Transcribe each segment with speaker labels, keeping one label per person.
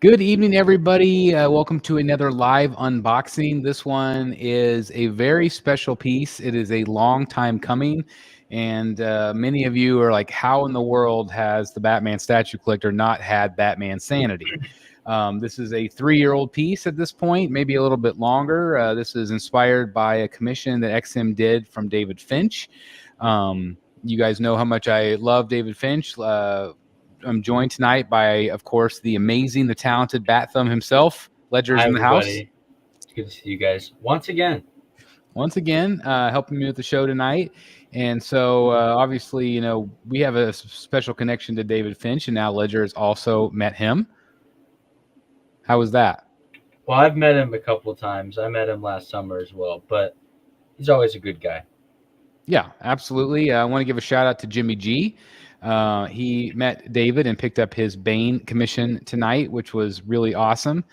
Speaker 1: Good evening, everybody. Welcome to another live unboxing. This one is a very special piece. It is a long time coming, and many of you are like, how in the world has the Batman statue collector not had Batman Sanity? This is a 3-year-old piece at this point, maybe a little bit longer. This is inspired by a commission that XM did from David Finch. You guys know how much I love David Finch. I'm joined tonight by, of course, the amazing, the talented Bat Thumb himself. Ledger's
Speaker 2: Hi,
Speaker 1: in the house.
Speaker 2: everybody. It's good to see you guys once again.
Speaker 1: Helping me with the show tonight. And so, obviously, you know, we have a special connection to David Finch, and now Ledger has also met him. How was that?
Speaker 2: Well, I've met him a couple of times. I met him last summer as well, but he's always a good guy.
Speaker 1: Yeah, absolutely. I want to give a shout out to Jimmy G. He met David and picked up his Bane commission tonight, which was really awesome.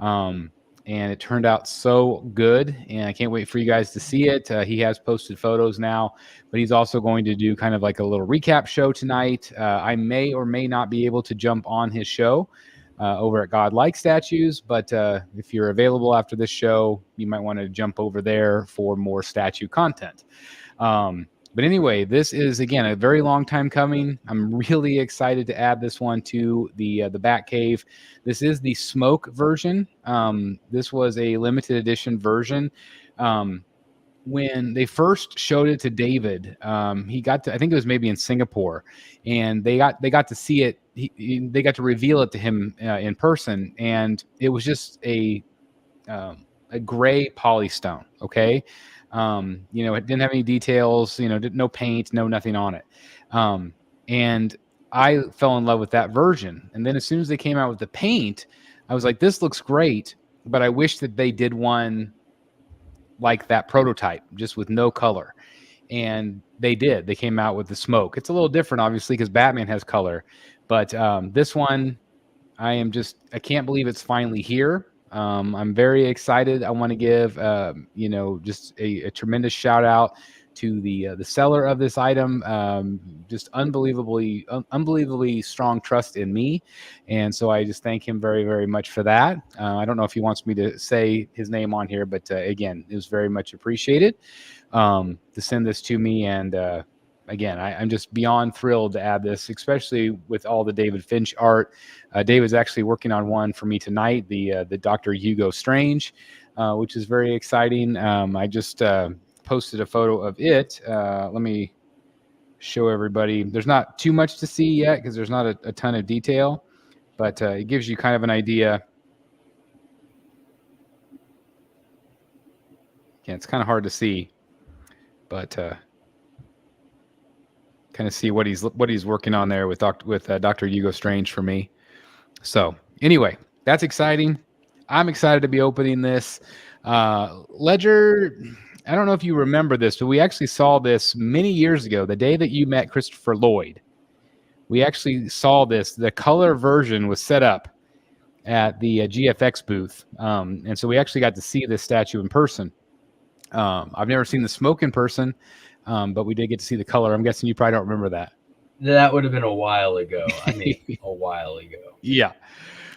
Speaker 1: And it turned out so good, and I can't wait for you guys to see it. He has posted photos now, but he's also going to do kind of like a little recap show tonight. I may or may not be able to jump on his show over at Godlike Statues, but if you're available after this show, you might want to jump over there for more statue content. But anyway, this is, again, a very long time coming. I'm really excited to add this one to the Bat Cave. This is the smoke version. This was a limited edition version. When they first showed it to David, he got to, I think it was maybe in Singapore, and they got to see it. They got to reveal it to him in person, and it was just a gray polystone. Okay. You know, it didn't have any details, you know, no paint, no nothing on it. And I fell in love with that version. And then as soon as they came out with the paint, I was like, this looks great, but I wish that they did one like that prototype, just with no color. And they did. They came out with the smoke. It's a little different, obviously, because Batman has color. But this one, I can't believe it's finally here. I'm very excited. I want to give, you know, just a tremendous shout out to the seller of this item. Just unbelievably strong trust in me, and so I just thank him very, very much for that. I don't know if he wants me to say his name on here, but again, it was very much appreciated to send this to me. And again, I'm just beyond thrilled to add this, especially with all the David Finch art. David's actually working on one for me tonight, the Dr. Hugo Strange, which is very exciting. I just posted a photo of it. Let me show everybody. There's not too much to see yet because there's not a ton of detail, but it gives you kind of an idea. Yeah, it's kind of hard to see, but kind of see what he's working on there with Dr. Hugo Strange for me. So anyway, that's exciting. I'm excited to be opening this. Ledger, I don't know if you remember this, but we actually saw this many years ago, the day that you met Christopher Lloyd. We actually saw this. The color version was set up at the GFX booth. And so we actually got to see this statue in person. I've never seen the smoke in person, but we did get to see the color. I'm guessing you probably don't remember that.
Speaker 2: That would have been a while ago. I mean, a while ago.
Speaker 1: Yeah,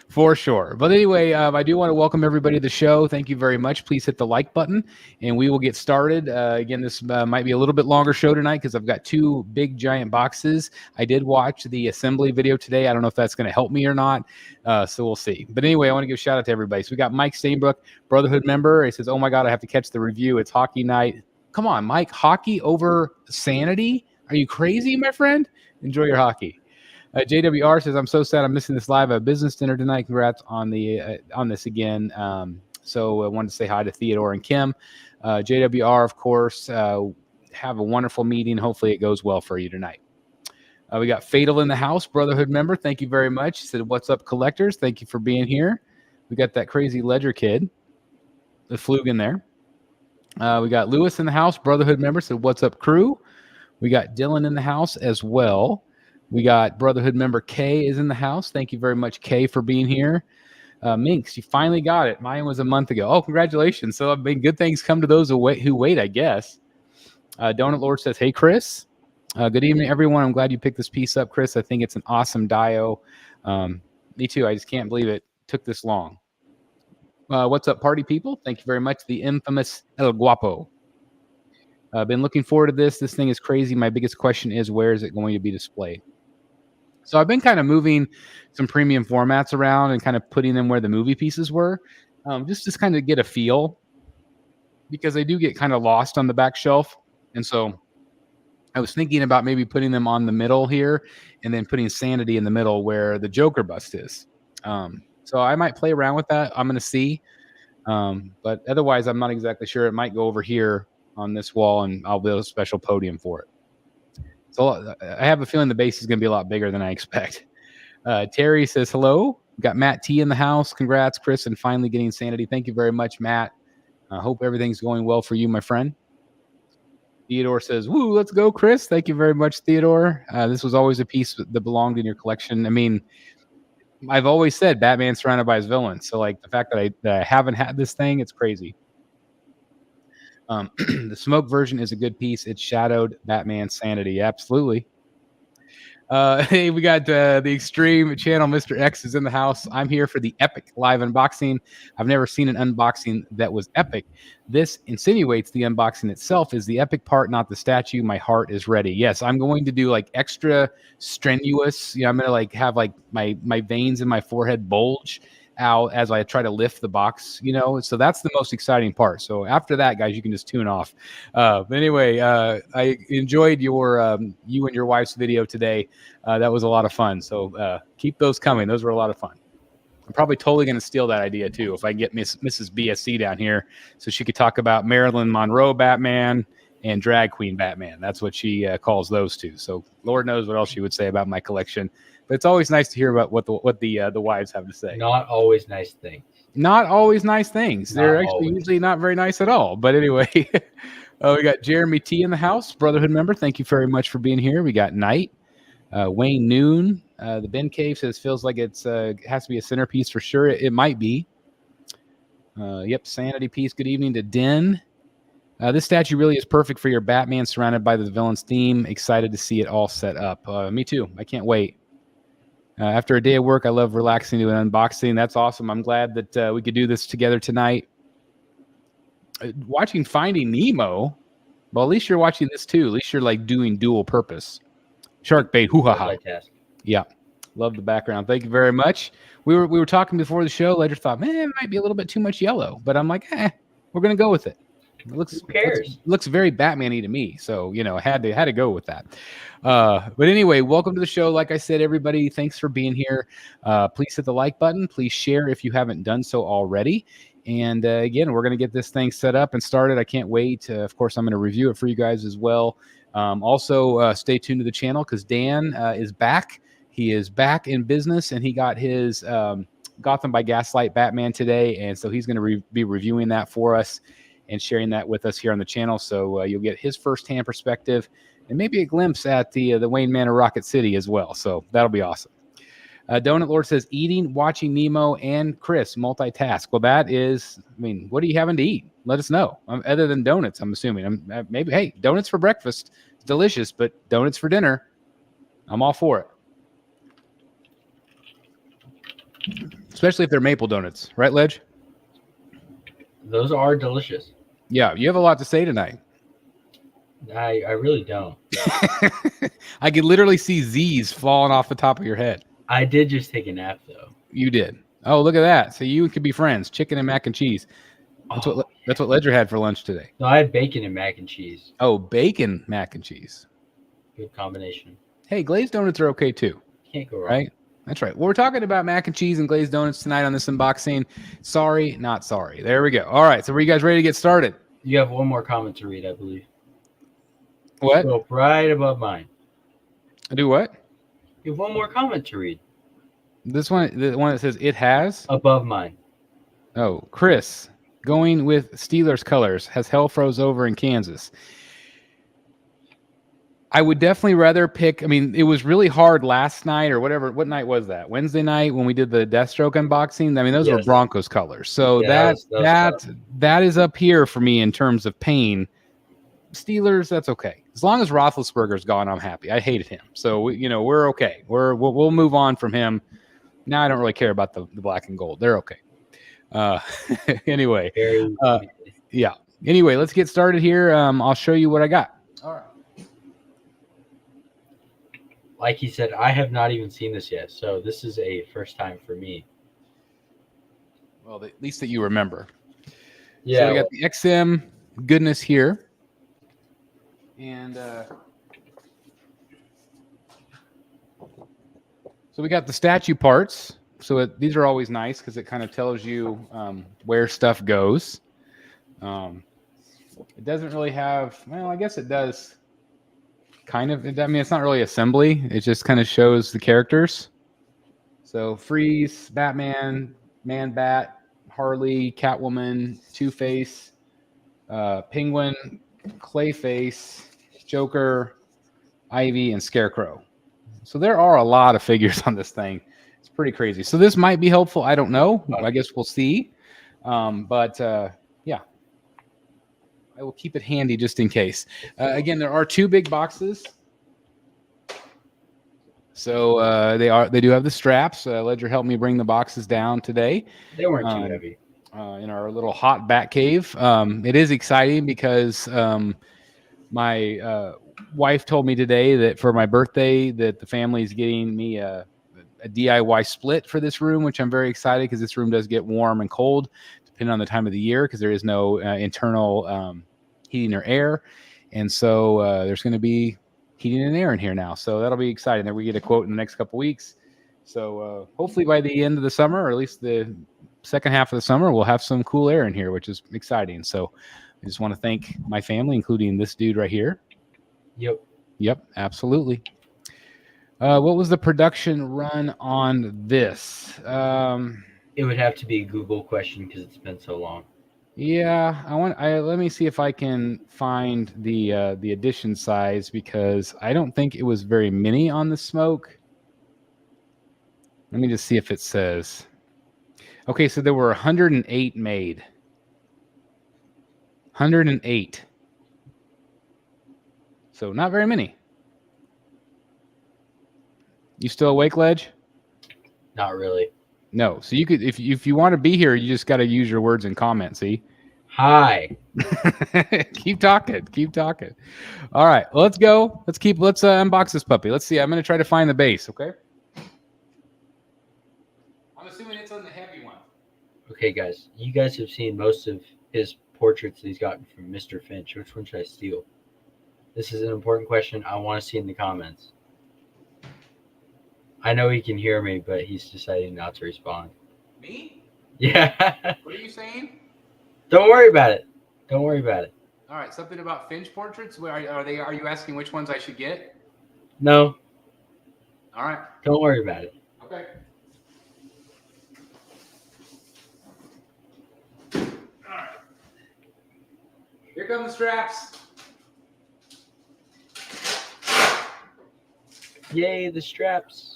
Speaker 1: for sure. But anyway, I do want to welcome everybody to the show. Thank you very much. Please hit the like button, and we will get started. Again, this might be a little bit longer show tonight because I've got 2 big, giant boxes. I did watch the assembly video today. I don't know if that's going to help me or not, so we'll see. But anyway, I want to give a shout out to everybody. So we got Mike Stainbrook, Brotherhood member. He says, oh, my God, I have to catch the review. It's hockey night. Come on, Mike. Hockey over Sanity? Are you crazy, my friend? Enjoy your hockey. JWR says, I'm so sad I'm missing this live. I have a business dinner tonight. Congrats on this again. So I wanted to say hi to Theodore and Kim. JWR, of course, have a wonderful meeting. Hopefully it goes well for you tonight. We got Fatal in the house, Brotherhood member. Thank you very much. He said, what's up, collectors? Thank you for being here. We got that crazy Ledger kid, the Flug in there. We got Lewis in the house, Brotherhood member. Said, what's up, crew? We got Dylan in the house as well. We got Brotherhood member Kay is in the house. Thank you very much, Kay, for being here. Minx, you finally got it. Mine was a month ago. Oh, congratulations. So, I mean, good things come to those who wait, I guess. Donut Lord says, hey, Chris. Good evening, everyone. I'm glad you picked this piece up, Chris. I think it's an awesome dio. Me too. I just can't believe it took this long. What's up, party people? Thank you very much. The infamous El Guapo. I've been looking forward to this. This thing is crazy. My biggest question is, where is it going to be displayed? So I've been kind of moving some premium formats around and kind of putting them where the movie pieces were, just to kind of get a feel, because they do get kind of lost on the back shelf. And so I was thinking about maybe putting them on the middle here and then putting Sanity in the middle where the Joker bust is. So I might play around with that. I'm going to see. But otherwise, I'm not exactly sure. It might go over here on this wall, and I'll build a special podium for it. So I have a feeling the base is going to be a lot bigger than I expect. Terry says, hello. Got Matt T in the house. Congrats, Chris, and finally getting Sanity. Thank you very much, Matt. I hope everything's going well for you, my friend. Theodore says, woo, let's go, Chris. Thank you very much, Theodore. This was always a piece that belonged in your collection. I mean, I've always said Batman's surrounded by his villains. So, like, the fact that I haven't had this thing, it's crazy. The smoke version is a good piece. It shadowed Batman's sanity. Absolutely. Hey, we got the Extreme channel. Mr. X is in the house. I'm here for the epic live unboxing. I've never seen an unboxing that was epic. This insinuates the unboxing itself is the epic part, not the statue. My heart is ready. Yes, I'm going to do like extra strenuous. I'm going to like have like my veins in my forehead bulge out as I try to lift the box, so that's the most exciting part. So after that, guys, you can just tune off. But anyway, I enjoyed your you and your wife's video today. That was a lot of fun. So keep those coming. Those were a lot of fun. I'm probably totally going to steal that idea too if I get Mrs. BSC down here so she could talk about Marilyn Monroe Batman and drag queen Batman. That's what she calls those two. So Lord knows what else she would say about my collection. But it's always nice to hear about what the wives have to say.
Speaker 2: Not always nice things.
Speaker 1: Not always nice things. They're actually usually not very nice at all. But anyway, we got Jeremy T in the house, Brotherhood member. Thank you very much for being here. We got Knight, Wayne Noon. The Ben Cave says feels like it's has to be a centerpiece for sure. It might be. Yep, Sanity piece. Good evening to Den. This statue really is perfect for your Batman surrounded by the villain's theme. Excited to see it all set up. Me too. I can't wait. After a day of work, I love relaxing to an unboxing. That's awesome. I'm glad that we could do this together tonight. Watching Finding Nemo, well, at least you're watching this too. At least you're like doing dual purpose. Shark bait, hoo ha ha. Yeah, love the background. Thank you very much. We were talking before the show. Ledger thought, man, it might be a little bit too much yellow, but I'm like, we're gonna go with it. Who cares? Looks very Batman-y to me, so had to go with that. But anyway, welcome to the show. Like I said, everybody, thanks for being here. Please hit the like button. Please share if you haven't done so already. And again, we're going to get this thing set up and started. I can't wait. Of course, I'm going to review it for you guys as well. Also, stay tuned to the channel because Dan is back. He is back in business, and he got his Gotham by Gaslight Batman today, and so he's going to be reviewing that for us and sharing that with us here on the channel. So you'll get his firsthand perspective and maybe a glimpse at the Wayne Manor Rocket City as well. So that'll be awesome. Donut Lord says, eating, watching Nemo, and Chris, multitask. Well, that is, what are you having to eat? Let us know. Other than donuts, I'm assuming. Maybe, hey, donuts for breakfast. It's delicious, but donuts for dinner, I'm all for it. Especially if they're maple donuts. Right, Ledge?
Speaker 2: Those are delicious.
Speaker 1: Yeah, you have a lot to say tonight.
Speaker 2: I really don't.
Speaker 1: I could literally see Z's falling off the top of your head.
Speaker 2: I did just take a nap, though.
Speaker 1: You did. Oh, look at that. So you could be friends. Chicken and mac and cheese. That's what Ledger had for lunch today.
Speaker 2: No, I had bacon and mac and cheese.
Speaker 1: Oh, bacon, mac and cheese.
Speaker 2: Good combination.
Speaker 1: Hey, glazed donuts are okay, too.
Speaker 2: Can't go wrong.
Speaker 1: Right? That's right. Well, we're talking about mac and cheese and glazed donuts tonight on this unboxing. Sorry, not sorry. There we go. All right. So, were you guys ready to get started?
Speaker 2: You have one more comment to read, I believe.
Speaker 1: What?
Speaker 2: Go right above mine.
Speaker 1: Do what?
Speaker 2: You have one more comment to read.
Speaker 1: This one, the one that says it has?
Speaker 2: Above mine.
Speaker 1: Oh, Chris, going with Steelers colors, has hell froze over in Kansas. I would definitely rather pick. It was really hard last night or whatever. What night was that? Wednesday night when we did the Deathstroke unboxing. Those were Broncos colors. So that is up here for me in terms of pain. Steelers, that's okay. As long as Roethlisberger's gone, I'm happy. I hated him. So we're okay. We'll move on from him. Now I don't really care about the black and gold. They're okay. Anyway,
Speaker 2: Very
Speaker 1: yeah. Anyway, let's get started here. I'll show you what I got. All right.
Speaker 2: like he said, I have not even seen this yet, so this is a first time for me.
Speaker 1: Well, at least that you remember.
Speaker 2: Yeah.
Speaker 1: So we got the XM goodness here. And so we got the statue parts. So these are always nice because it kind of tells you where stuff goes. It doesn't really have, well, I guess it does kind of. I mean, it's not really assembly. It just kind of shows the characters. So Freeze, Batman, Man-Bat, Harley, Catwoman, Two-Face, Penguin, Clayface, Joker, Ivy, and Scarecrow. So there are a lot of figures on this thing. It's pretty crazy. So this might be helpful. I don't know. I guess we'll see. Yeah, I will keep it handy just in case. Again, there are 2 big boxes. So they do have the straps. Ledger helped me bring the boxes down today.
Speaker 2: They weren't too heavy.
Speaker 1: In our little hot bat cave. It is exciting because my wife told me today that for my birthday that the family is getting me a DIY split for this room, which I'm very excited because this room does get warm and cold depending on the time of the year because there is no internal heating or air. And so there's going to be heating and air in here now. So that'll be exciting. Then we get a quote in the next couple weeks. So hopefully by the end of the summer, or at least the second half of the summer, we'll have some cool air in here, which is exciting. So I just want to thank my family, including this dude right here. Yep, absolutely. What was the production run on this?
Speaker 2: It would have to be a Google question because it's been so long.
Speaker 1: Yeah, let me see if I can find the edition size because I don't think it was very many on the Smoke. Let me just see if it says. Okay, so there were 108 made. 108. So not very many. You still awake, Ledge?
Speaker 2: Not really.
Speaker 1: No. So you could, if you want to be here, you just got to use your words and comment. See?
Speaker 2: Hi.
Speaker 1: Keep talking. Keep talking. All right. Well, let's go. Let's unbox this puppy. Let's see. I'm going to try to find the base. Okay. I'm assuming it's on the heavy one.
Speaker 2: Okay, guys. You guys have seen most of his portraits that he's gotten from Mr. Finch. Which one should I steal? This is an important question I want to see in the comments. I know he can hear me, but he's deciding not to respond.
Speaker 1: Me?
Speaker 2: Yeah.
Speaker 1: What are you saying?
Speaker 2: Don't worry about it. Don't worry about it.
Speaker 1: All right. Something about Finch portraits? Are you asking which ones I should get?
Speaker 2: No.
Speaker 1: All right.
Speaker 2: Don't worry about it.
Speaker 1: Okay. All right. Here come the straps.
Speaker 2: Yay, the straps.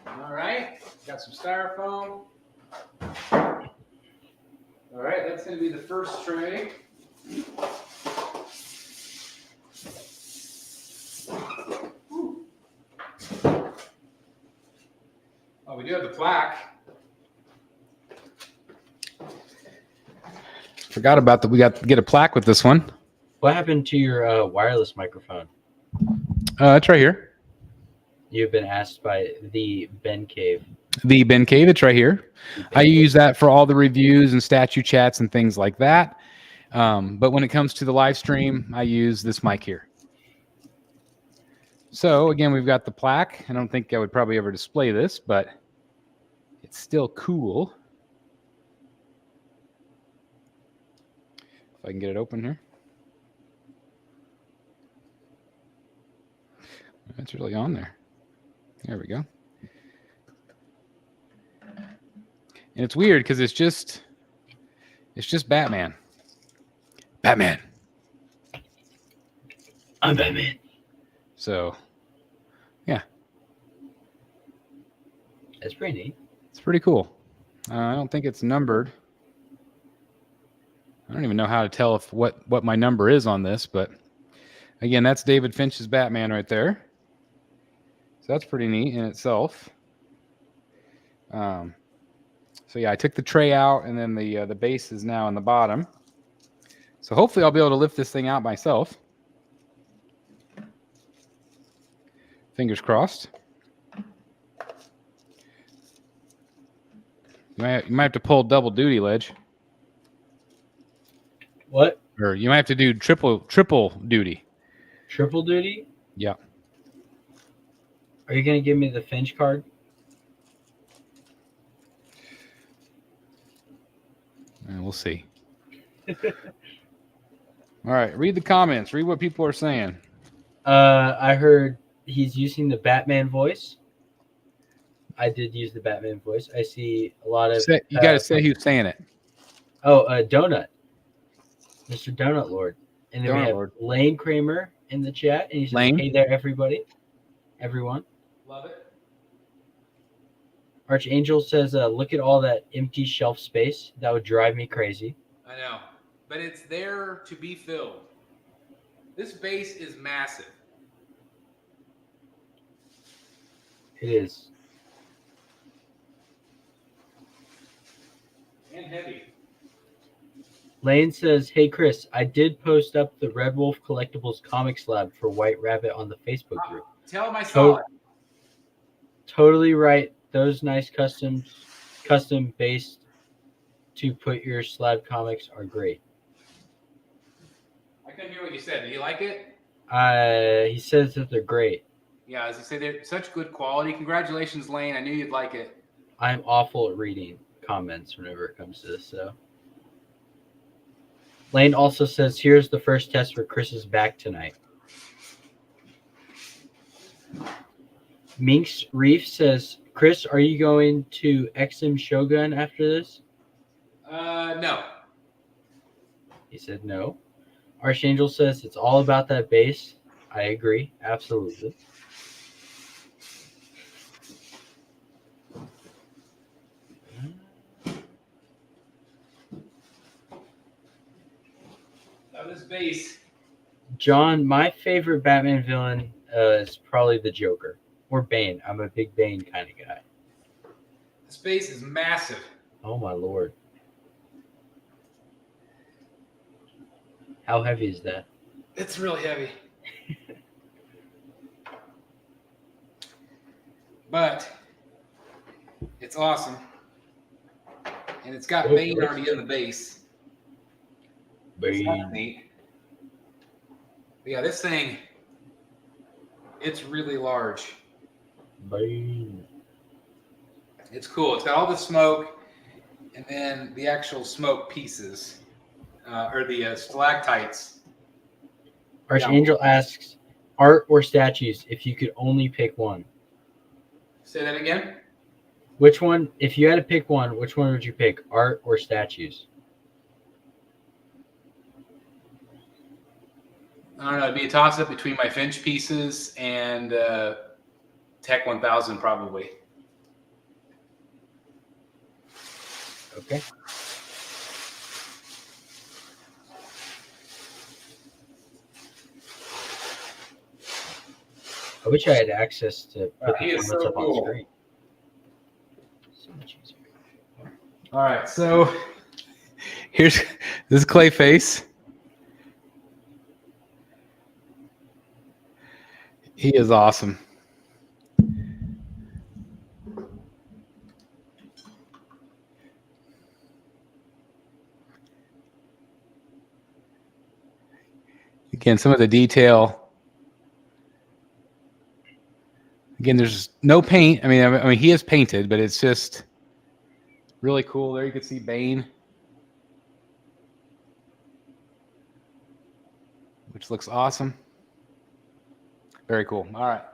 Speaker 1: All right, got some styrofoam. All right, that's going to be the first tray. Oh, we do have the plaque. Forgot about that. We got to get a plaque with this one.
Speaker 2: What happened to your wireless microphone?
Speaker 1: It's right here.
Speaker 2: You've been asked by the Ben Cave.
Speaker 1: The Ben Cave, it's right here. I use that for all the reviews and statue chats and things like that. But when it comes to the live stream, I use this mic here. So again, we've got the plaque. I don't think I would probably ever display this, but it's still cool. If I can get it open here. It's really on there. There we go. And it's weird because it's just Batman. Batman.
Speaker 2: I'm Batman.
Speaker 1: So, yeah.
Speaker 2: That's pretty neat.
Speaker 1: It's pretty cool. I don't think it's numbered. I don't even know how to tell if what my number is on this, but again, that's David Finch's Batman right there. So that's pretty neat in itself. So yeah, I took the tray out, and then the base is now in the bottom. So hopefully I'll be able to lift this thing out myself. Fingers crossed. You might have to pull double duty, Ledge.
Speaker 2: What?
Speaker 1: Or you might have to do triple duty.
Speaker 2: Triple duty?
Speaker 1: Yeah.
Speaker 2: Are you going to give me the Finch card?
Speaker 1: We'll see. All right, read the comments. Read what people are saying.
Speaker 2: I heard he's using the Batman voice. I did use the Batman voice. I see a lot of...
Speaker 1: You got to say who's saying it.
Speaker 2: Oh, Donut. Mr. Donut Lord. And then
Speaker 1: Donut
Speaker 2: we have
Speaker 1: Lord.
Speaker 2: Lane Kramer in the chat. And he says,
Speaker 1: Lane.
Speaker 2: Hey there, everybody. Everyone.
Speaker 1: Love it.
Speaker 2: Archangel says, look at all that empty shelf space. That would drive me crazy.
Speaker 1: I know. But it's there to be filled. This base is massive.
Speaker 2: It is.
Speaker 1: And heavy.
Speaker 2: Lane says, Hey, Chris, I did post up the Red Wolf Collectibles Comics Lab for White Rabbit on the Facebook group.
Speaker 1: Tell him I saw it.
Speaker 2: Totally right. Those nice custom based to put your slab comics are great.
Speaker 1: I couldn't hear what you said. Did you like it?
Speaker 2: He says that they're great.
Speaker 1: Yeah, as I say, they're such good quality. Congratulations, Lane. I knew you'd like it.
Speaker 2: I'm awful at reading comments whenever it comes to this. So Lane also says, here's the first test for Chris's back tonight. Minx Reef says, Chris, are you going to XM Shogun after this?
Speaker 1: No.
Speaker 2: He said no. Archangel says it's all about that base. I agree. Absolutely.
Speaker 1: Now this base.
Speaker 2: John, my favorite Batman villain is probably the Joker or Bane. I'm a big Bane kind of guy.
Speaker 1: This base is massive.
Speaker 2: Oh my lord. How heavy is that?
Speaker 1: It's really heavy. But it's awesome. And it's got Bane already in the base.
Speaker 2: Bane.
Speaker 1: Neat. But yeah, this thing, it's really large.
Speaker 2: Bane.
Speaker 1: It's cool. It's got all the smoke and then the actual smoke pieces, or the stalactites.
Speaker 2: Archangel asks, art or statues if you could only pick one?
Speaker 1: Say that again?
Speaker 2: Which one, if you had to pick one, which one would you pick, art or statues?
Speaker 1: I don't know. It'd be a toss-up between my Finch pieces and Tech 1000 probably.
Speaker 2: Okay. I wish I had access to put the comments up on screen. So much easier.
Speaker 1: All right, so this is Clayface. He is awesome. Again, some of the detail. Again, there's no paint. I mean, he is painted, but it's just really cool. There you can see Bane, which looks awesome. Very cool. All right.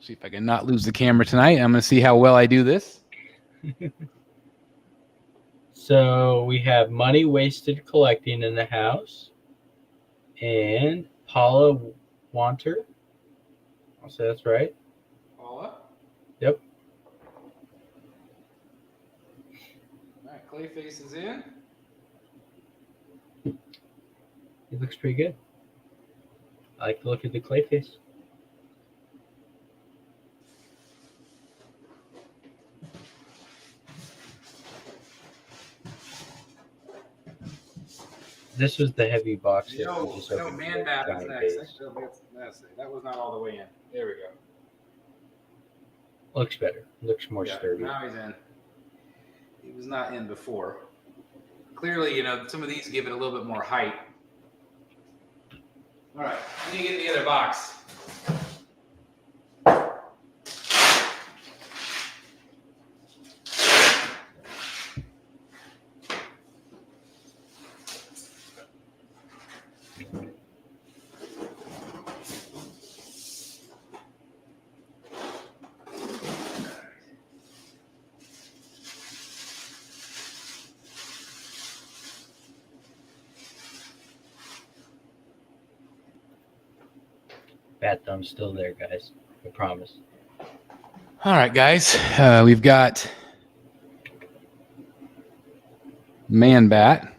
Speaker 1: See if I can not lose the camera tonight. I'm going to see how well I do this.
Speaker 2: So we have money wasted collecting in the house. And Paula Wanter. I'll say that's right.
Speaker 1: Paula?
Speaker 2: Yep.
Speaker 1: Clayface is in.
Speaker 2: He looks pretty good. I like the look of the Clayface. This was the heavy box.
Speaker 1: No, Man-Bat is next. That was not all the way in. There we go.
Speaker 2: Looks better. Looks more sturdy.
Speaker 1: Now he's in. He was not in before. Clearly, some of these give it a little bit more height. All right, we need to get in the other box.
Speaker 2: Bat thumb's still there, guys. I promise.
Speaker 1: All right, guys. We've got Man-Bat.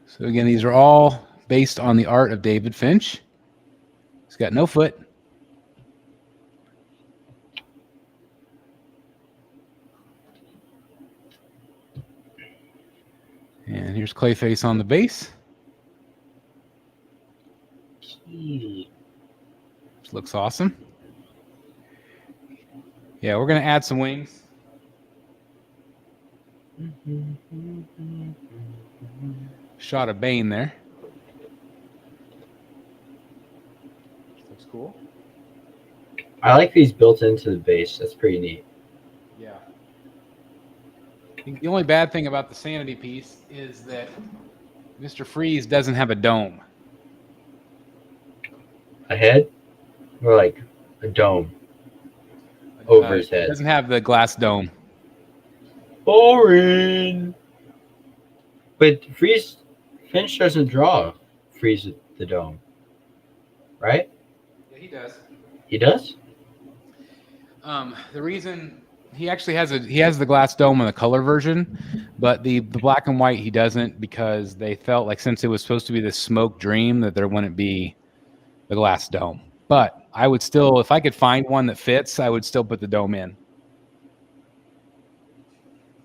Speaker 1: So again, these are all based on the art of David Finch. He's got no foot. And here's Clayface on the base. This looks awesome. Yeah, we're going to add some wings. Shot of Bane there. Looks cool.
Speaker 2: I like these built into the base. That's pretty neat.
Speaker 1: Yeah. I think the only bad thing about the Sanity piece is that Mr. Freeze doesn't have a dome.
Speaker 2: A head? Or like a dome over his head.
Speaker 1: It doesn't have the glass dome.
Speaker 2: Boring. But Finch doesn't draw Freeze with the dome. Right?
Speaker 1: Yeah, he does.
Speaker 2: He does?
Speaker 1: The reason he actually has the glass dome in the color version, but the black and white he doesn't, because they felt like since it was supposed to be this smoke dream that there wouldn't be the glass dome. But I would still, if I could find one that fits, I would still put the dome in.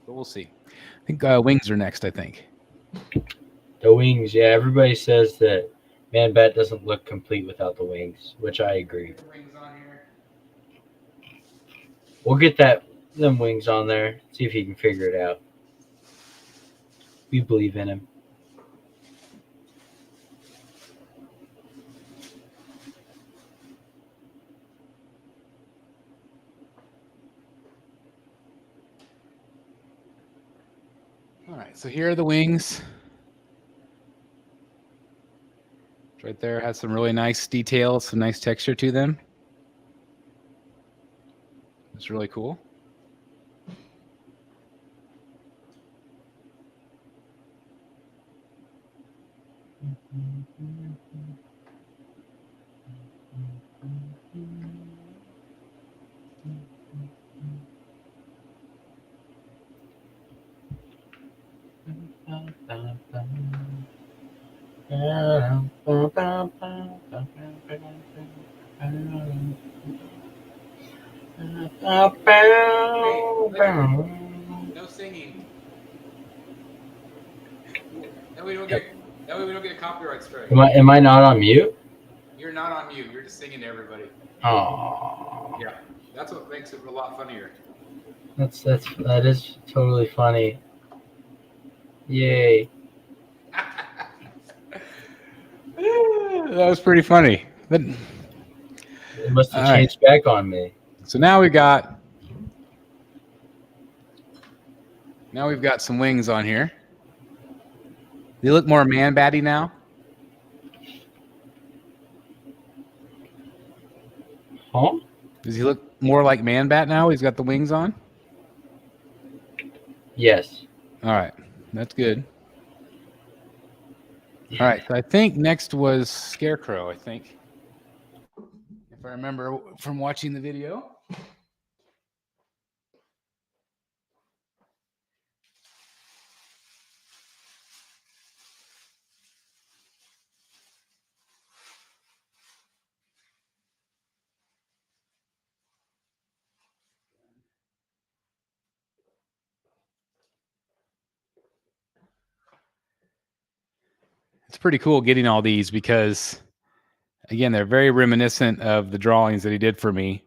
Speaker 1: But we'll see. I think wings are next, I think.
Speaker 2: The wings, yeah. Everybody says that Man-Bat doesn't look complete without the wings, which I agree. We'll get them wings on there, see if he can figure it out. We believe in him.
Speaker 1: All right, so here are the wings. Right there has some really nice details, some nice texture to them. It's really cool. No singing. That way we don't get a copyright strike.
Speaker 2: Am I not on mute?
Speaker 1: You're not on mute. You're just singing to everybody.
Speaker 2: Oh.
Speaker 1: Yeah, that's what makes it a lot funnier.
Speaker 2: That is totally funny. Yay.
Speaker 1: That was pretty funny. But,
Speaker 2: It must have changed back on me.
Speaker 1: so now we've got some wings on here. They look more Man-Batty now.
Speaker 2: Huh?
Speaker 1: Does he look more like Man-Bat now? He's got the wings on?
Speaker 2: Yes.
Speaker 1: All right. That's good. All right, so I think next was Scarecrow, I think. If I remember from watching the video. It's pretty cool getting all these because, again, they're very reminiscent of the drawings that he did for me.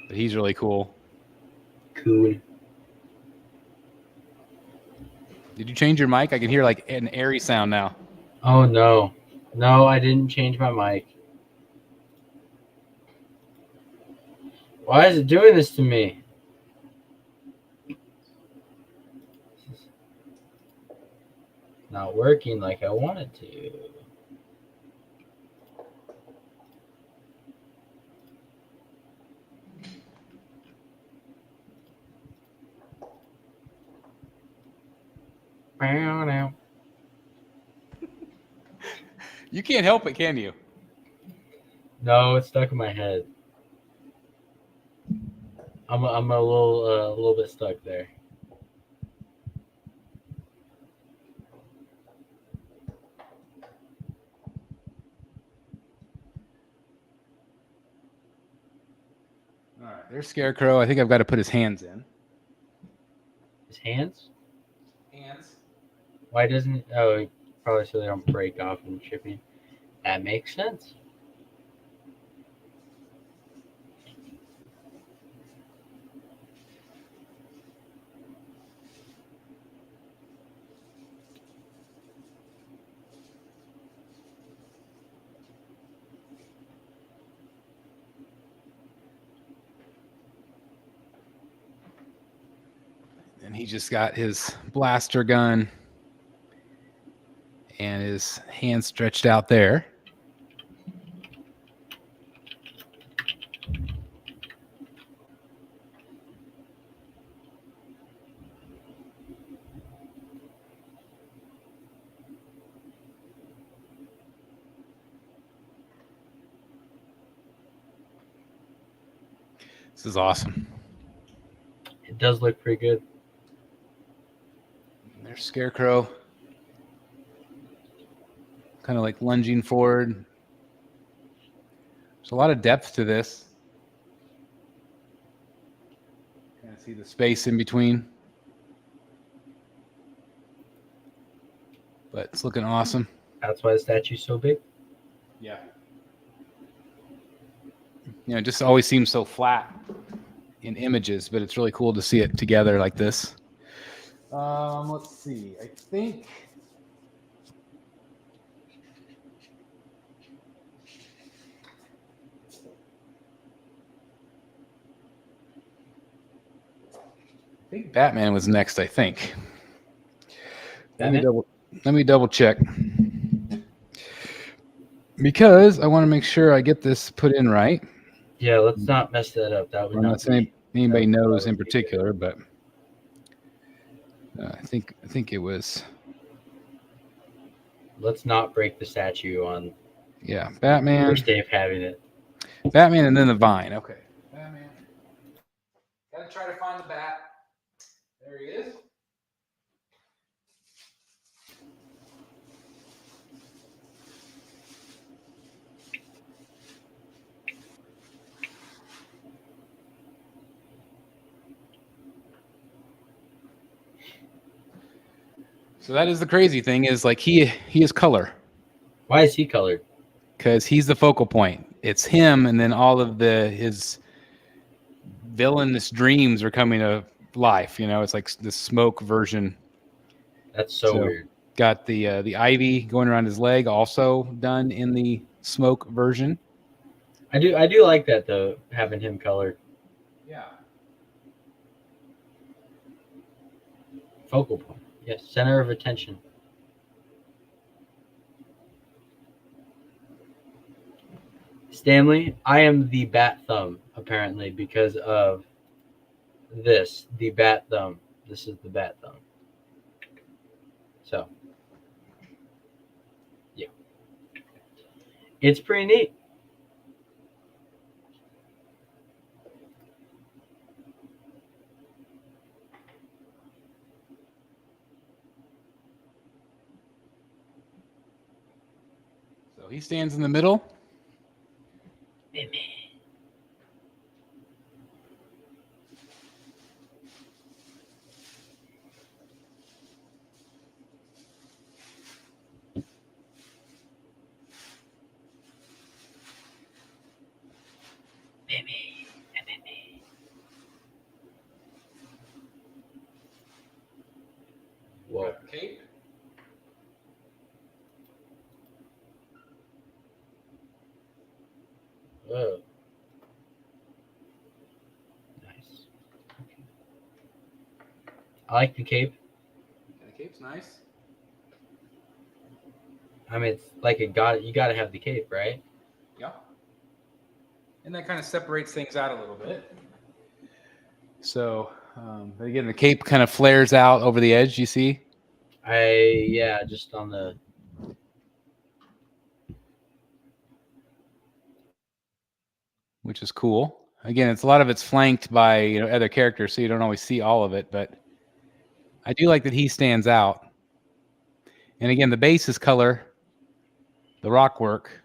Speaker 1: But he's really cool.
Speaker 2: Cool.
Speaker 1: Did you change your mic? I can hear like an airy sound now.
Speaker 2: Oh no. No, I didn't change my mic. Why is it doing this to me? It's not working like I want it to. Now.
Speaker 1: You can't help it, can you?
Speaker 2: No, it's stuck in my head. I'm a little bit stuck there.
Speaker 1: All right, there's Scarecrow. I think I've got to put his hands in.
Speaker 2: His hands?
Speaker 1: Hands.
Speaker 2: Why doesn't it? Oh, probably so they don't break off in shipping. That makes sense.
Speaker 1: And he just got his blaster gun and his hand stretched out there. This is awesome.
Speaker 2: It does look pretty good.
Speaker 1: And there's Scarecrow. Kind of like lunging forward. There's a lot of depth to this. Kind of see the space in between. But it's looking awesome.
Speaker 2: That's why the statue's so big.
Speaker 1: Yeah. You know, it just always seems so flat in images, but it's really cool to see it together like this. Let's see. I think Batman was next, I think. Let me double check. Because I want to make sure I get this put in right.
Speaker 2: Yeah, let's not mess that up. That would
Speaker 1: I'm not saying anybody knows in particular, but I think it was.
Speaker 2: Let's not break the statue on.
Speaker 1: Yeah, Batman.
Speaker 2: First day of having it.
Speaker 1: Batman and then the vine. Okay. Batman. Gotta try to find the bat. There he is. So that is the crazy thing is like he is color.
Speaker 2: Why is he colored?
Speaker 1: Because he's the focal point. It's him, and then all of his villainous dreams are coming to life. You know, it's like the smoke version.
Speaker 2: That's so weird.
Speaker 1: Got the ivy going around his leg, also done in the smoke version.
Speaker 2: I do like that though, having him colored.
Speaker 1: Yeah.
Speaker 2: Focal point. Yes, center of attention. Stanley, I am the bat thumb, apparently, because of this. The bat thumb. This is the bat thumb. It's pretty neat.
Speaker 1: So he stands in the middle.
Speaker 2: Whoa.
Speaker 1: Cape.
Speaker 2: Whoa. Nice. I like the cape.
Speaker 1: The cape's nice.
Speaker 2: I mean, it's like you got to have the cape, right?
Speaker 1: Yeah. And that kind of separates things out a little bit. So, but again, the cape kind of flares out over the edge, you see?
Speaker 2: Yeah, just on the.
Speaker 1: Which is cool. Again, it's a lot of it's flanked by other characters, so you don't always see all of it. But I do like that he stands out. And again, the base is color, the rock work,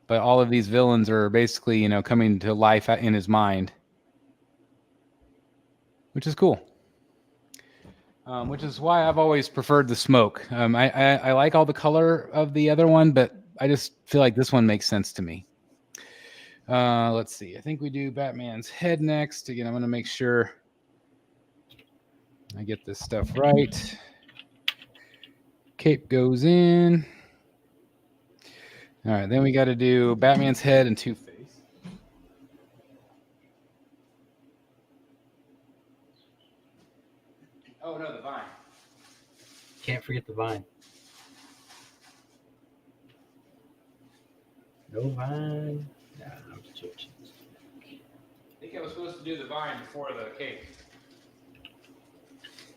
Speaker 1: but all of these villains are basically coming to life in his mind, which is cool. Which is why I've always preferred the smoke. I like all the color of the other one, but I just feel like this one makes sense to me. Let's see. I think we do Batman's head next. Again, I'm going to make sure I get this stuff right. Cape goes in. All right, then we got to do Batman's head and Two-Face. Oh, no, the vine.
Speaker 2: Can't forget the vine. No vine. Nah, I'm joking.
Speaker 1: I think I was supposed to do the vine before the cape.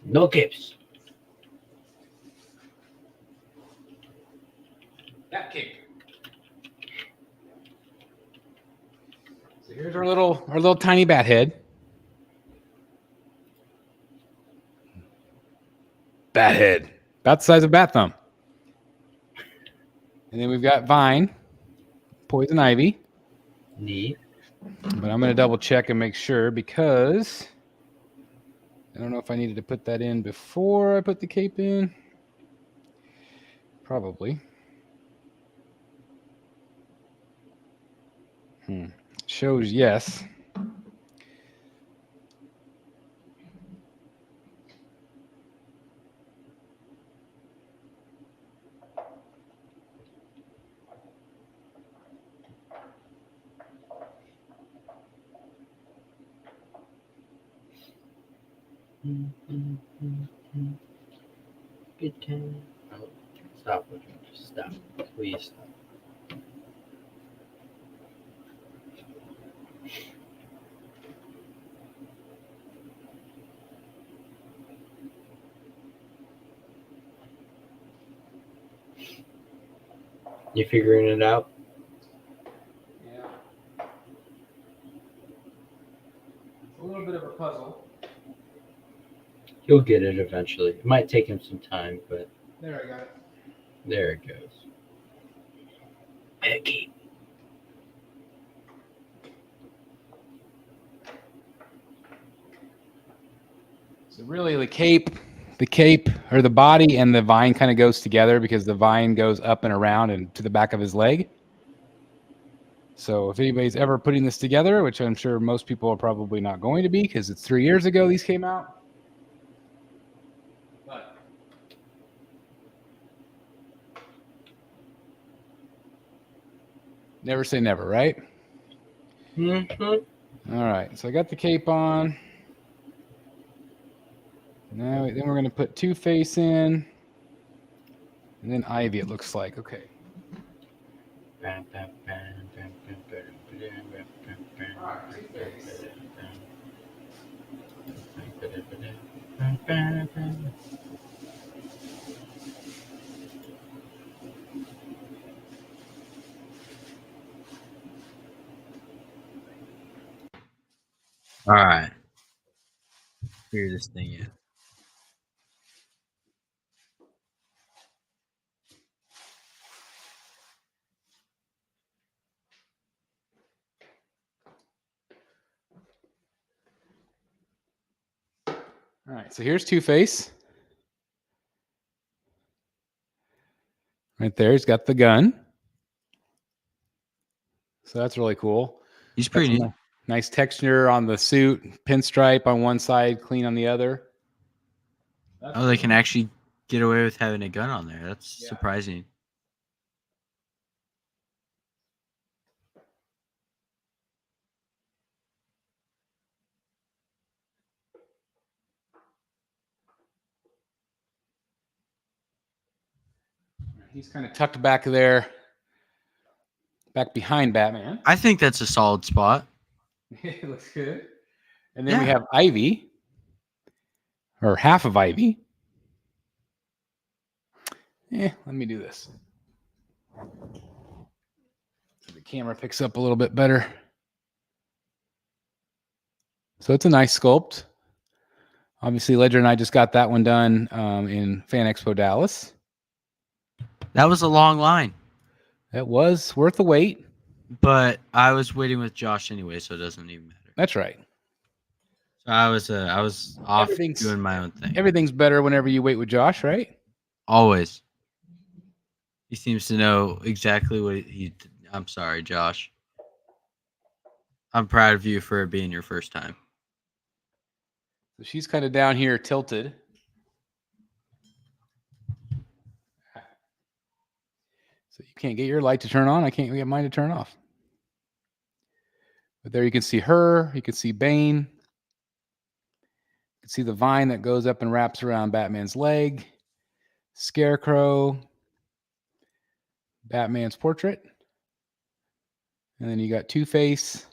Speaker 2: No capes.
Speaker 1: That cape. So here's our little tiny bat head. Bat head. About the size of bat thumb. And then we've got Vine, Poison Ivy.
Speaker 2: Neat.
Speaker 1: But I'm going to double check and make sure because I don't know if I needed to put that in before I put the cape in. Probably. Shows yes.
Speaker 2: Good time. Oh, stop looking. Just stop. Please stop. You figuring it out?
Speaker 1: Yeah. It's a little bit of a puzzle.
Speaker 2: He'll get it eventually. It might take him some time, but
Speaker 1: There, I got it.
Speaker 2: there it goes. Peggy.
Speaker 1: So really the cape or the body and the vine kind of goes together because the vine goes up and around and to the back of his leg. So if anybody's ever putting this together, which I'm sure most people are probably not going to be because it's 3 years ago these came out. But never say never, right?
Speaker 2: Mm-hmm.
Speaker 1: All right, so I got the cape on. Now, then we're going to put Two-Face in. And then Ivy, it looks like. Okay. All right, Two-Face.
Speaker 3: All right. Figure this thing out.
Speaker 1: All right, so here's Two-Face. Right there, he's got the gun. So that's really cool.
Speaker 3: He's pretty neat.
Speaker 1: Nice texture on the suit, pinstripe on one side, clean on the other.
Speaker 3: Oh, they can actually get away with having a gun on there. That's surprising.
Speaker 1: He's kind of tucked back there, back behind Batman.
Speaker 3: I think that's a solid spot.
Speaker 1: It looks good. And then we have Ivy, or half of Ivy. Let me do this. So the camera picks up a little bit better. So it's a nice sculpt. Obviously, Ledger and I just got that one done in Fan Expo Dallas.
Speaker 3: That was a long line.
Speaker 1: It was worth the wait.
Speaker 3: But I was waiting with Josh anyway, so it doesn't even matter.
Speaker 1: That's right.
Speaker 3: So I was off doing my own thing.
Speaker 1: Everything's better whenever you wait with Josh, right?
Speaker 3: Always. He seems to know exactly what he. I'm sorry, Josh. I'm proud of you for it being your first time.
Speaker 1: So she's kind of down here tilted. So you can't get your light to turn on. I can't get mine to turn off. But there you can see her. You can see Bane. You can see the vine that goes up and wraps around Batman's leg. Scarecrow. Batman's portrait. And then you got Two-Face.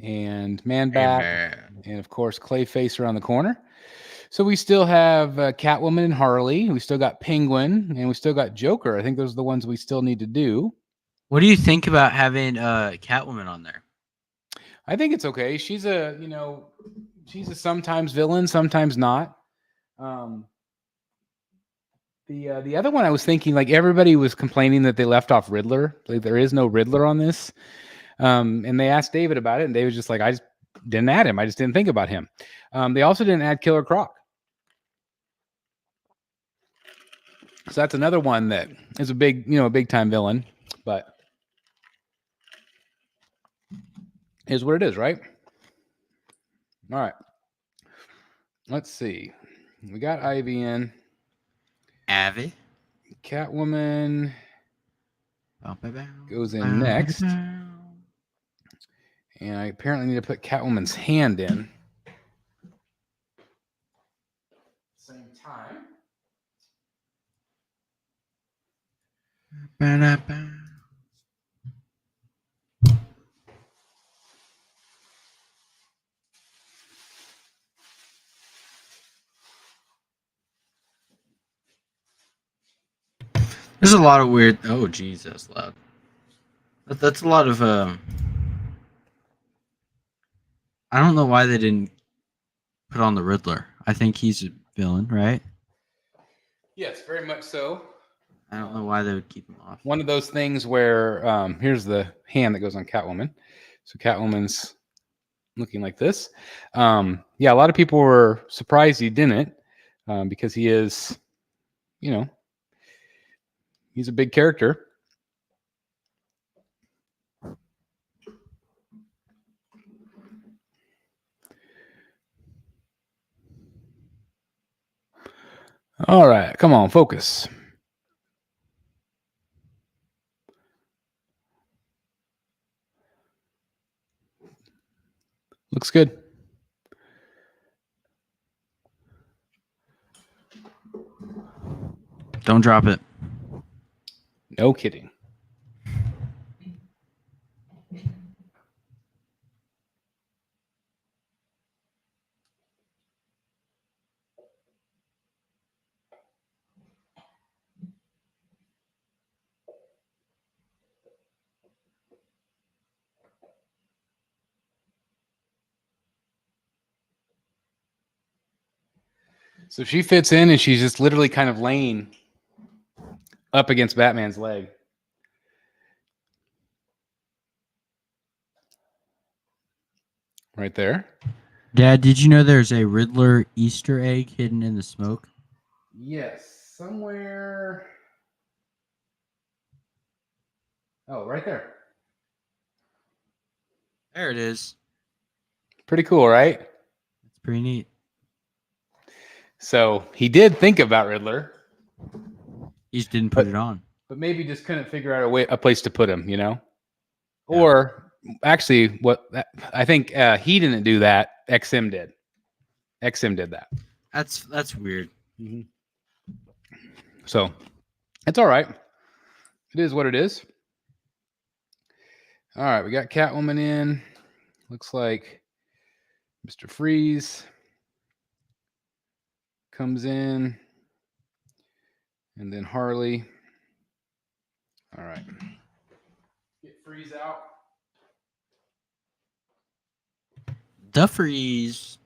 Speaker 1: And Man-Bat. And of course, Clayface around the corner. So we still have Catwoman and Harley. We still got Penguin, and we still got Joker. I think those are the ones we still need to do.
Speaker 3: What do you think about having Catwoman on there?
Speaker 1: I think it's okay. She's a sometimes villain, sometimes not. The other one I was thinking, like everybody was complaining that they left off Riddler. Like there is no Riddler on this. And they asked David about it, and David was just like, I just didn't add him. I just didn't think about him. They also didn't add Killer Croc. So that's another one that is a big time villain, but is what it is, right? All right. Let's see. We got Ivy in.
Speaker 3: Ivy.
Speaker 1: Catwoman goes in next. And I apparently need to put Catwoman's hand in. Same time.
Speaker 3: There's a lot of weird. Oh, geez, that's loud. That's a lot of. I don't know why they didn't put on the Riddler. I think he's a villain, right?
Speaker 1: Yes, very much so.
Speaker 3: I don't know why they would keep him off.
Speaker 1: One of those things where here's the hand that goes on Catwoman. So Catwoman's looking like this. A lot of people were surprised he didn't because he is, he's a big character. All right, come on, focus. Looks good.
Speaker 3: Don't drop it.
Speaker 1: No kidding. So she fits in, and she's just literally kind of laying up against Batman's leg. Right there.
Speaker 3: Dad, did you know there's a Riddler Easter egg hidden in the smoke?
Speaker 1: Yes, somewhere. Oh, right there.
Speaker 3: There it is.
Speaker 1: Pretty cool, right?
Speaker 3: It's pretty neat.
Speaker 1: So he did think about Riddler,
Speaker 3: He just didn't put it on.
Speaker 1: but maybe just couldn't figure out a place to put him, you know? Yeah. Or actually, what I think he didn't do that. XM did. XM did that.
Speaker 3: That's weird.
Speaker 1: Mm-hmm. So it's all right. It is what it is. All right, we got Catwoman in. Looks like Mr. Freeze comes in, and then Harley. All right. Get Freeze out.
Speaker 3: The Freeze.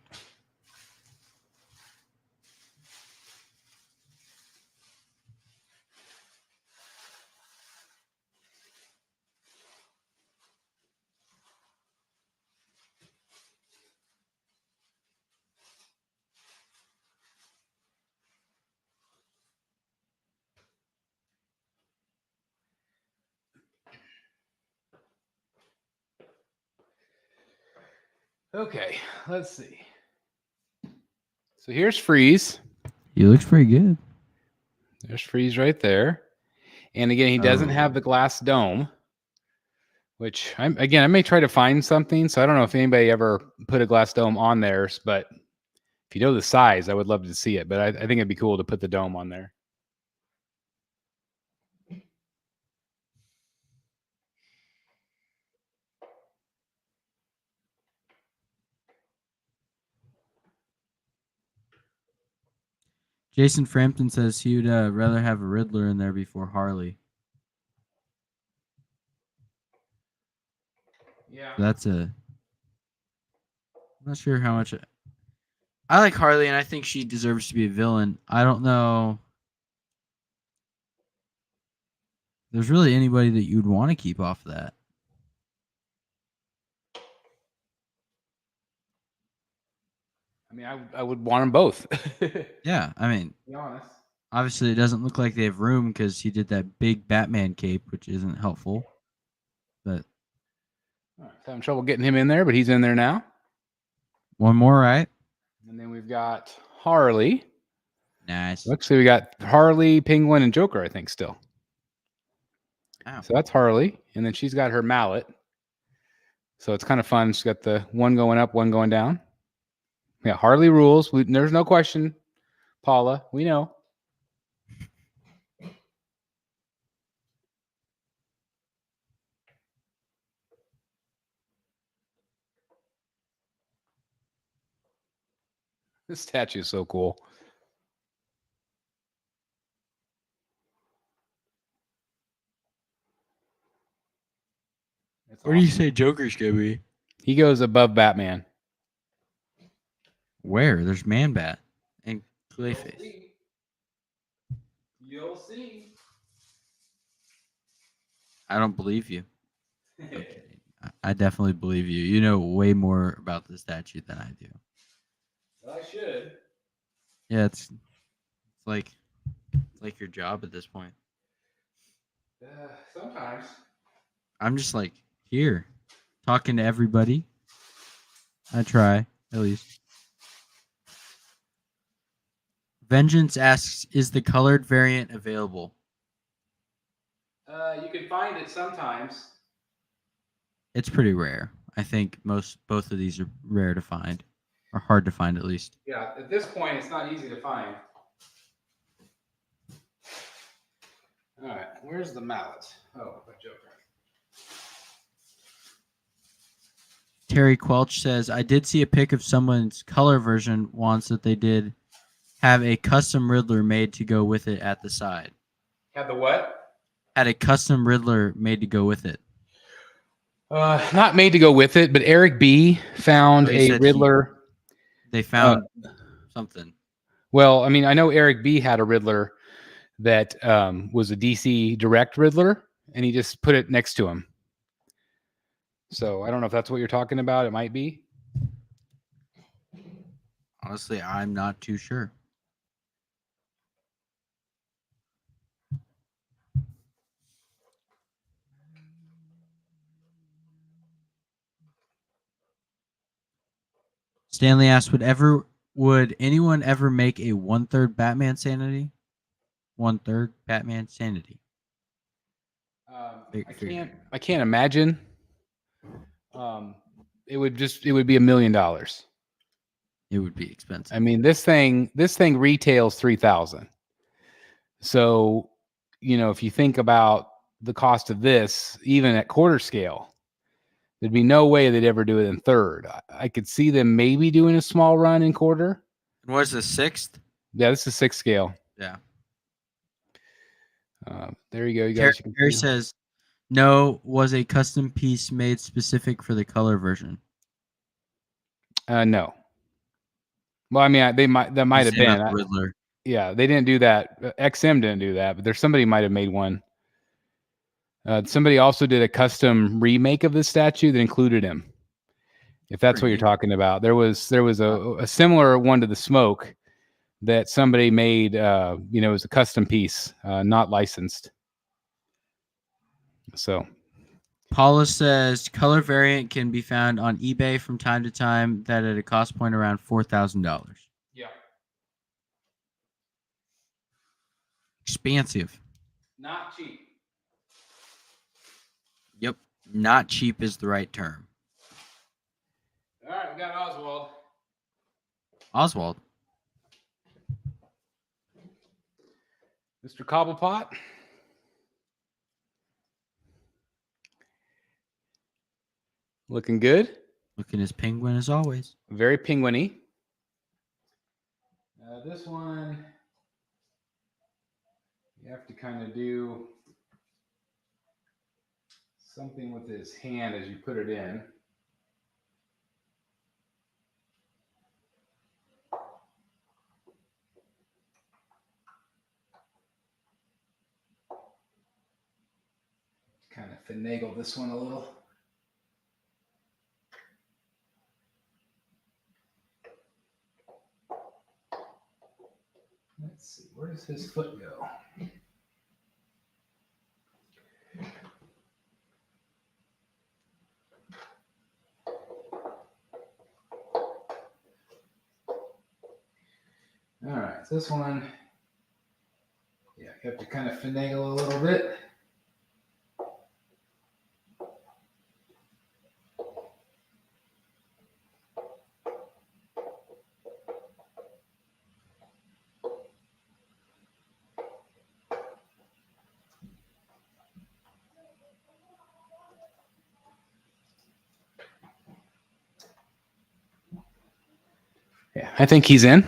Speaker 1: Okay, let's see. So here's Freeze.
Speaker 3: He looks pretty good.
Speaker 1: There's Freeze right there. And again, he doesn't have the glass dome, which I may try to find something. So I don't know if anybody ever put a glass dome on theirs, but if you know the size, I would love to see it. But I think it'd be cool to put the dome on there.
Speaker 3: Jason Frampton says he would rather have a Riddler in there before Harley.
Speaker 1: Yeah.
Speaker 3: That's I'm not sure how much. I like Harley, and I think she deserves to be a villain. I don't know. There's really anybody that you'd want to keep off that.
Speaker 1: I mean, I would want them both.
Speaker 3: Yeah, I mean,
Speaker 1: be honest.
Speaker 3: Obviously it doesn't look like they have room because he did that big Batman cape, which isn't helpful. But
Speaker 1: All right, having trouble getting him in there, but he's in there now.
Speaker 3: One more, right?
Speaker 1: And then we've got Harley.
Speaker 3: Nice.
Speaker 1: Actually, we got Harley, Penguin, and Joker, I think, still.
Speaker 3: Ow.
Speaker 1: So that's Harley. And then she's got her mallet. So it's kind of fun. She's got the one going up, one going down. Yeah, Harley rules. There's no question, Paula. We know. This statue is so cool.
Speaker 3: Where do you say Joker's gonna be?
Speaker 1: He goes above Batman.
Speaker 3: Where? There's Man-Bat and Clayface.
Speaker 1: You'll see.
Speaker 3: I don't believe you. Okay. I definitely believe you. You know way more about the statue than I do.
Speaker 1: Well, I should.
Speaker 3: Yeah, it's like your job at this point.
Speaker 1: Sometimes.
Speaker 3: I'm just like here, talking to everybody. I try, at least. Vengeance asks, is the colored variant available?
Speaker 1: You can find it sometimes.
Speaker 3: It's pretty rare. I think both of these are rare to find, or hard to find at least.
Speaker 1: Yeah, at this point, it's not easy to find. All right, where's the mallet? Oh, the Joker.
Speaker 3: Terry Quelch says, I did see a pic of someone's color version once that they did have a custom Riddler made to go with it at the side.
Speaker 1: Had the what?
Speaker 3: Had a custom Riddler made to go with it.
Speaker 1: Not made to go with it, but Eric B. found a Riddler.
Speaker 3: They found something.
Speaker 1: Well, I mean, I know Eric B had a Riddler that was a DC Direct Riddler, and he just put it next to him. So I don't know if that's what you're talking about. It might be.
Speaker 3: Honestly, I'm not too sure. Stanley asked, would anyone ever make a 1/3 Batman Sanity? 1/3 Batman Sanity.
Speaker 1: I can't imagine. It would be $1 million.
Speaker 3: It would be expensive.
Speaker 1: I mean, this thing retails 3,000. So, if you think about the cost of this, even at quarter scale, there'd be no way they'd ever do it in third. I could see them maybe doing a small run in quarter.
Speaker 3: And what's the 6th?
Speaker 1: Yeah, this is 6 scale.
Speaker 3: Yeah.
Speaker 1: There you go. You guys.
Speaker 3: Terry says, no, was a custom piece made specific for the color version.
Speaker 1: No. Well, I mean, that might have been.
Speaker 3: Riddler.
Speaker 1: Yeah, they didn't do that. XM didn't do that, but somebody might have made one. Somebody also did a custom remake of this statue that included him. If that's what you're talking about, there was a similar one to the Smoke that somebody made. It was a custom piece, not licensed. So,
Speaker 3: Paula says color variant can be found on eBay from time to time. That at a cost point around $4,000.
Speaker 1: yeah,
Speaker 3: Expansive.
Speaker 1: not cheap.
Speaker 3: Yep, not cheap is the right term.
Speaker 1: All right, we got Oswald.
Speaker 3: Oswald.
Speaker 1: Mr. Cobblepot. Looking good.
Speaker 3: Looking as penguin as always.
Speaker 1: Very penguin-y. This one, you have to kind of do something with his hand as you put it in. Kind of finagle this one a little. Let's see, where does his foot go? All right, so this one, yeah, you have to kind of finagle a little bit. Yeah, I think he's in.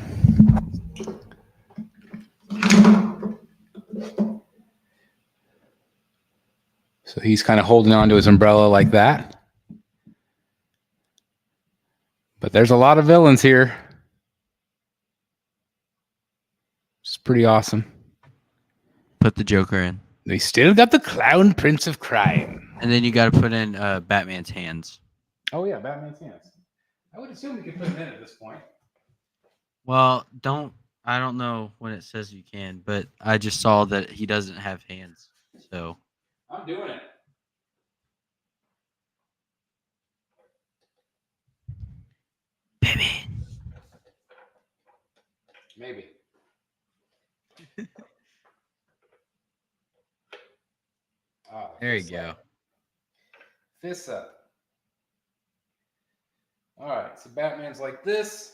Speaker 1: So he's kind of holding on to his umbrella like that. But there's a lot of villains here. It's pretty awesome.
Speaker 3: Put the Joker in.
Speaker 1: They still got the Clown Prince of Crime.
Speaker 3: And then you got to put in Batman's hands.
Speaker 1: Oh, yeah, Batman's hands. I would assume you could put him in at this point.
Speaker 3: Well, I don't know when it says you can, but I just saw that he doesn't have hands. So
Speaker 1: I'm doing it.
Speaker 3: Baby.
Speaker 1: Maybe. Oh,
Speaker 3: There you go.
Speaker 1: Fists up. All right, so Batman's like this.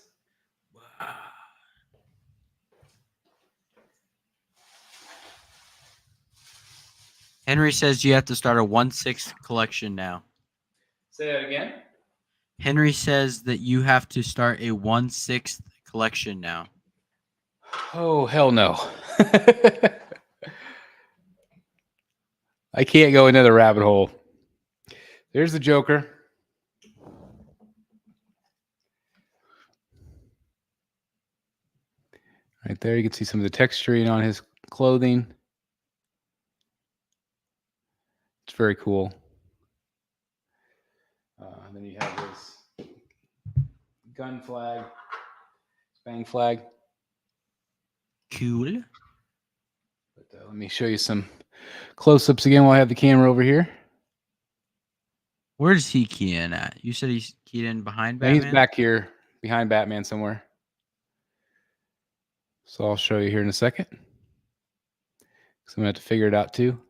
Speaker 3: Henry says you have to start a 1/6 collection now.
Speaker 1: Say that again.
Speaker 3: Henry says that you have to start a 1/6 collection now.
Speaker 1: Oh, hell no. I can't go another rabbit hole. There's the Joker. All Right there, you can see some of the texturing on his clothing. It's very cool. And then you have his gun flag, bang flag.
Speaker 3: Cool.
Speaker 1: But let me show you some close-ups again while I have the camera over here.
Speaker 3: Where does he key in at? You said he's keyed in behind
Speaker 1: Yeah,
Speaker 3: Batman?
Speaker 1: he's back here behind Batman somewhere. So I'll show you here in a second. So I'm going to have to figure it out too.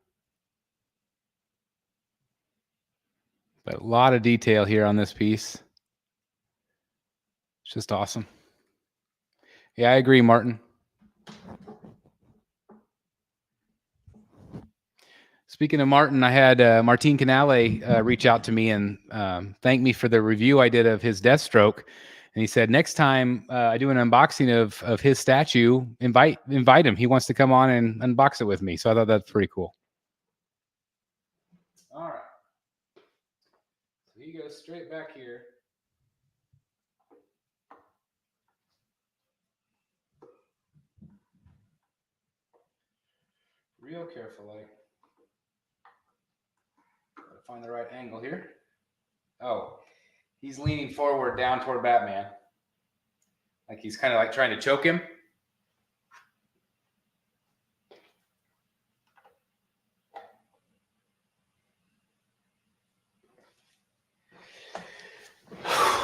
Speaker 1: But a lot of detail here on this piece. It's just awesome. Yeah, I agree, Martin. Speaking of Martin, I had Martin Canale reach out to me and thank me for the review I did of his Deathstroke. And he said, next time I do an unboxing of his statue, invite him. He wants to come on and unbox it with me. So I thought that's pretty cool. All right. So he goes straight back here. Real carefully. Gotta find the right angle here. Oh, he's leaning forward down toward Batman. Like he's kind of like trying to choke him.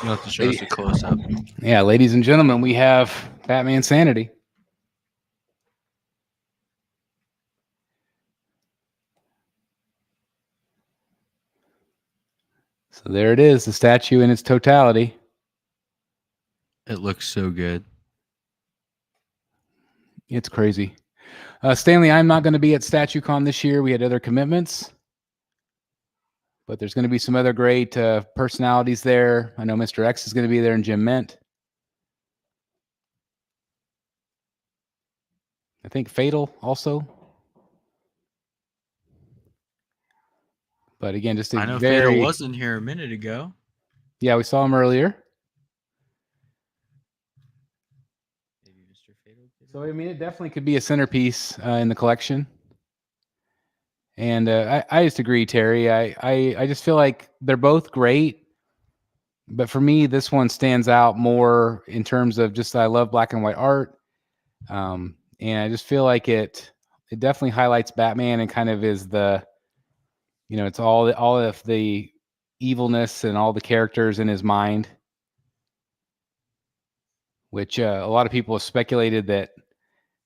Speaker 3: You'll have to show us a close-up.
Speaker 1: Yeah, ladies and gentlemen, we have Batman Sanity. So there it is, the statue in its totality.
Speaker 3: It looks so good.
Speaker 1: It's crazy. Stanley, I'm not going to be at StatueCon this year. We had other commitments. But there's going to be some other great personalities there. I know Mr. X is going to be there and Jim Ment. I think Fatal also. But again, just a
Speaker 3: I know
Speaker 1: very...
Speaker 3: Fatal wasn't here a minute ago.
Speaker 1: Yeah, we saw him earlier.
Speaker 3: Maybe Mr. Fatal.
Speaker 1: So, I mean, it definitely could be a centerpiece in the collection. And I just agree, Terry. I just feel like they're both great. But for me, this one stands out more in terms of just I love black and white art. And I just feel like it definitely highlights Batman and kind of is the, you know, it's all of the evilness and all the characters in his mind, which a lot of people have speculated that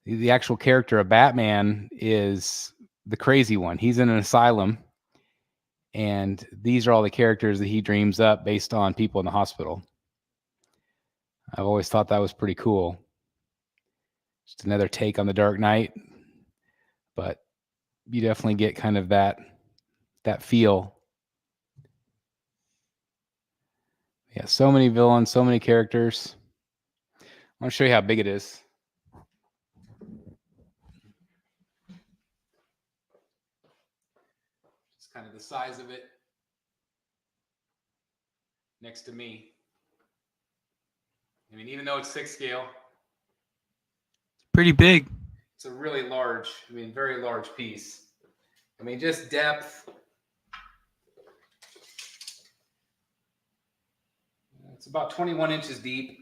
Speaker 1: the actual character of Batman is the crazy one. He's in an asylum, and these are all the characters that he dreams up based on people in the hospital. I've always thought that was pretty cool. Just another take on the Dark Knight, but you definitely get kind of that feel. Yeah, so many villains, so many characters. I want to show you how big it is. Just kind of the size of it next to me. I mean, even though it's 6 scale,
Speaker 3: Pretty big.
Speaker 1: it's a really large, I mean, very large piece. I mean, just depth. It's about 21 inches deep.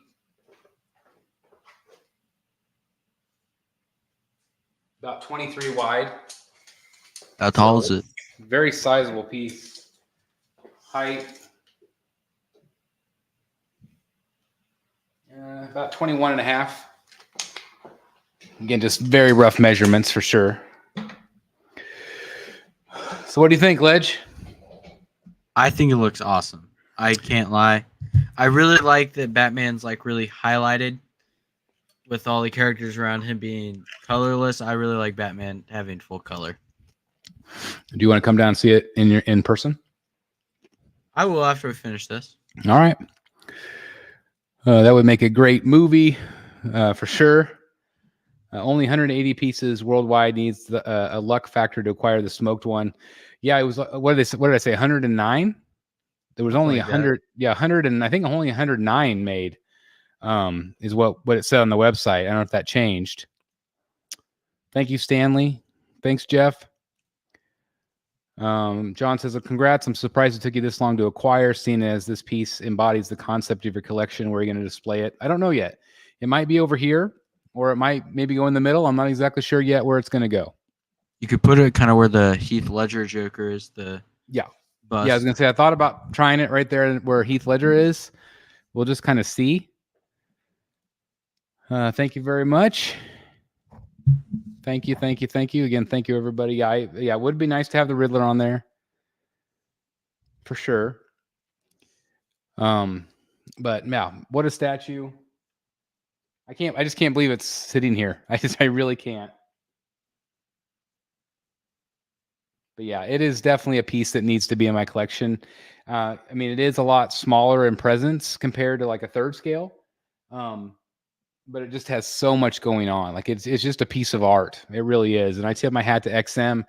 Speaker 1: About 23 wide.
Speaker 3: How tall is it?
Speaker 1: Very sizable piece. Height. About 21 and a half. Again, just very rough measurements for sure. So what do you think, Ledge?
Speaker 3: I think it looks awesome. I can't lie. I really like that Batman's like really highlighted with all the characters around him being colorless. I really like Batman having full color.
Speaker 1: Do you want to come down and see it in person?
Speaker 3: I will after we finish this.
Speaker 1: All right. That would make a great movie for sure. Only 180 pieces worldwide. Needs a luck factor to acquire the smoked one. Yeah, it was. What did I say? 109. There was only
Speaker 3: Like
Speaker 1: 100. Yeah, 100, and I think only 109 made. is what it said on the website. I don't know if that changed. Thank you, Stanley. Thanks, Jeff. John says, congrats. I'm surprised it took you this long to acquire, seeing as this piece embodies the concept of your collection. Where are you going to display it? I don't know yet. It might be over here, or it might maybe go in the middle. I'm not exactly sure yet where it's going to go.
Speaker 3: You could put it kind of where the Heath Ledger Joker is. Bust.
Speaker 1: Yeah, I was going to say, I thought about trying it right there where Heath Ledger is. We'll just kind of see. Thank you very much. Thank you. Again, thank you, everybody. It would be nice to have the Riddler on there. For sure. But yeah, what a statue. I just can't believe it's sitting here. I really can't. But yeah, it is definitely a piece that needs to be in my collection. I mean, it is a lot smaller in presence compared to like a third scale. But it just has so much going on. Like it's just a piece of art. It really is. And I tip my hat to XM.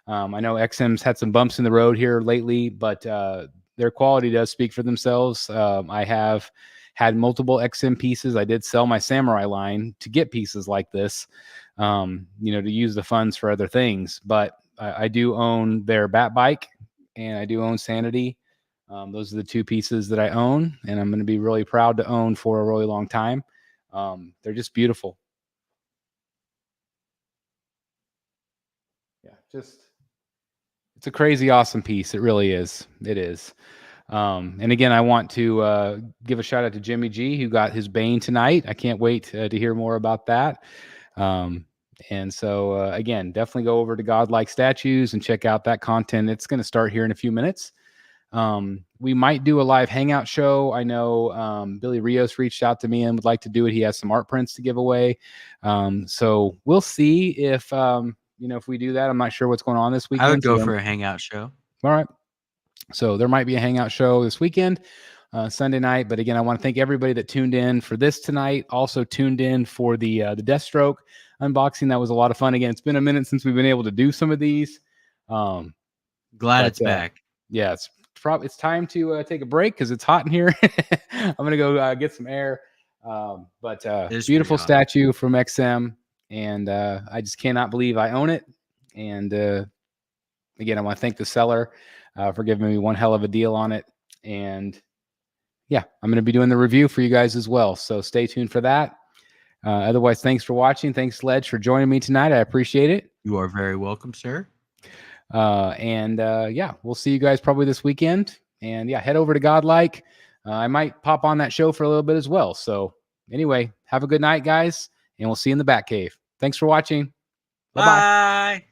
Speaker 1: I know XM's had some bumps in the road here lately, but their quality does speak for themselves. I have had multiple XM pieces. I did sell my Samurai line to get pieces like this, to use the funds for other things. But I do own their Bat Bike, and I do own Sanity. Those are the two pieces that I own, and I'm going to be really proud to own for a really long time. They're just beautiful. Yeah, it's a crazy awesome piece. It really is. It is. And again, I want to give a shout out to Jimmy G, who got his Bane tonight. I can't wait to hear more about that. And so again, definitely go over to Godlike Statues and check out that content. It's going to start here in a few minutes. We might do a live hangout show. I know Billy Rios reached out to me and would like to do it. He has some art prints to give away. So we'll see if if we do that. I'm not sure what's going on this weekend.
Speaker 3: I would go for a hangout show.
Speaker 1: All right. So there might be a hangout show this weekend, Sunday night. But again, I want to thank everybody that tuned in for this tonight. Also tuned in for the Deathstroke unboxing. That was a lot of fun. Again, it's been a minute since we've been able to do some of these.
Speaker 3: Glad it's back.
Speaker 1: Yeah, it's time to take a break because it's hot in here. I'm gonna go get some air. But beautiful statue from XM, and I just cannot believe I own it. And again, I want to thank the seller for giving me one hell of a deal on it. And yeah, I'm going to be doing the review for you guys as well. So stay tuned for that. Otherwise, thanks for watching. Thanks, Ledge, for joining me tonight. I appreciate it.
Speaker 3: You are very welcome, sir.
Speaker 1: Yeah, we'll see you guys probably this weekend. And yeah, head over to Godlike. I might pop on that show for a little bit as well. So anyway, have a good night, guys, and we'll see you in the Batcave. Thanks for watching. Bye-bye.
Speaker 3: Bye.